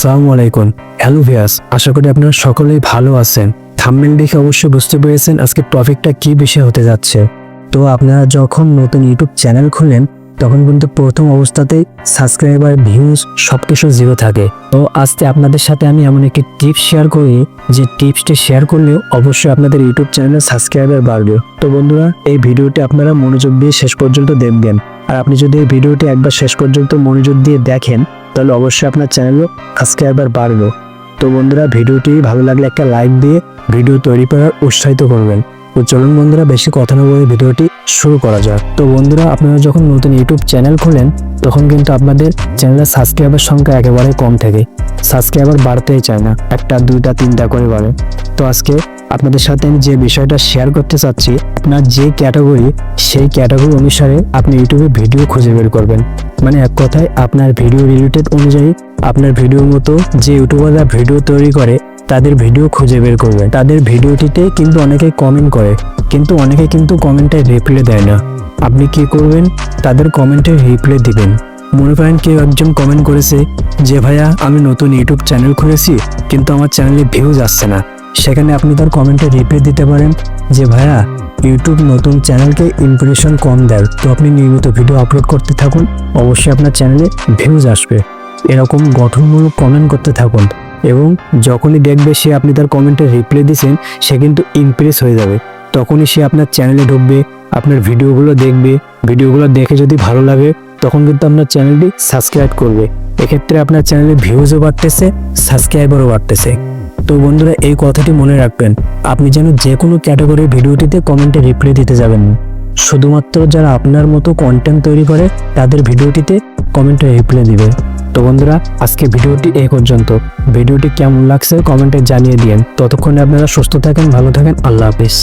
আসসালামু আলাইকুম। Hello viewers, আশা করি আপনারা সকলেই ভালো আছেন। থাম্বনেল দেখে অবশ্যই বুঝতে পেরেছেন আজকে টপিকটা কি বিষয় হতে যাচ্ছে। তো আপনারা যখন নতুন ইউটিউব চ্যানেল খুলেন তখন কিন্তু প্রথম অবস্থাতেই সাবস্ক্রাইবার, ভিউজ সবকিছু জিরো থাকে। তো আজকে আপনাদের সাথে আমি এমন একটি টিপস শেয়ার করি যে টিপসটি শেয়ার করলেও অবশ্যই আপনাদের ইউটিউব চ্যানেলের সাবস্ক্রাইবার বাড়বে। তো বন্ধুরা, এই ভিডিওটি আপনারা মনোযোগ দিয়ে শেষ পর্যন্ত দেখবেন। আর আপনি যদি এই ভিডিওটি একবার শেষ পর্যন্ত মনোযোগ দিয়ে দেখেন তাহলে অবশ্যই আপনার চ্যানেলও সাবস্ক্রাইবার বাড়বে। তো বন্ধুরা, ভিডিওটি ভালো লাগলে একটা লাইক দিয়ে ভিডিও তৈরি করার উৎসাহিত করবেন। তো চলুন বন্ধুরা, বেশি কথা না বলে ভিডিওটি শুরু করা যাক। তো বন্ধুরা, আপনারা যখন নতুন ইউটিউব চ্যানেল খোলেন তখন কিন্তু আপনাদের চ্যানেলের সাবস্ক্রাইবার সংখ্যা একেবারে কম থাকে। সাবস্ক্রাইবার বাড়তেই চায় না, একটা দুইটা তিনটা করে বাড়ে। তো আজকে আপনাদের সাথে আমি যে বিষয়টা শেয়ার করতে চাচ্ছি, আপনার যে ক্যাটাগরি সেই ক্যাটাগরি অনুসারে আপনি ইউটিউবে ভিডিও খুঁজে বের করবেন। মানে এক কথায় আপনার ভিডিও রিলেটেড অনুযায়ী আপনার ভিডিওর মতো যে ইউটিউবাররা ভিডিও তৈরি করে তাদের ভিডিও খুঁজে বের করবেন। তাদের ভিডিওটিতে কিন্তু অনেকে কমেন্ট করে, কিন্তু অনেকে কিন্তু কমেন্টে রিপ্লাই দেয় না। আপনি কি করবেন? তাদের কমেন্টে রিপ্লাই দিবেন। মনে করেন কেউ একজন কমেন্ট করেছে যে ভাইয়া আমি নতুন ইউটিউব চ্যানেল খুলেছি কিন্তু আমার চ্যানেলে ভিউজ আসছে না। সেখানে আপনি তার কমেন্টে রিপ্লাই দিতে পারেন যে ভাইয়া ইউটিউব নতুন চ্যানেলকে ইমপ্রেশন কম দেয়, তো আপনি নিয়মিত ভিডিও আপলোড করতে থাকুন, অবশ্যই আপনার চ্যানেলে ভিউজ আসবে। এরকম গঠনমূলক কমেন্ট করতে থাকুন এবং যখনই দেখবে সে আপনি তার কমেন্টে রিপ্লাই দিয়েছেন সে কিন্তু ইমপ্রেস হয়ে যাবে। তখনই সে আপনার চ্যানেলে ঢুকবে, আপনার ভিডিওগুলো দেখবে, ভিডিওগুলো দেখে যদি ভালো লাগে তখন কিন্তু আপনার চ্যানেলটি সাবস্ক্রাইব করবে। এক্ষেত্রে আপনার চ্যানেলে ভিউজও বাড়তেছে, সাবস্ক্রাইবারও বাড়তেছে। তো বন্ধুরা, এই কথাটি মনে রাখবেন, আপনি যেন যে কোনো ক্যাটাগরির ভিডিওটিতে কমেন্টে রিপ্লাই দিতে যাবেন না। শুধুমাত্র যারা আপনার মতো কন্টেন্ট তৈরি করে তাদের ভিডিওটিতে কমেন্টে রিপ্লাই দিবে। তো বন্ধুরা, আজকে ভিডিওটি এই পর্যন্ত। ভিডিওটি কেমন লাগছে কমেন্টে জানিয়ে দিন। ততক্ষণে আপনারা সুস্থ থাকেন, ভালো থাকেন। আল্লাহ হাফিজ।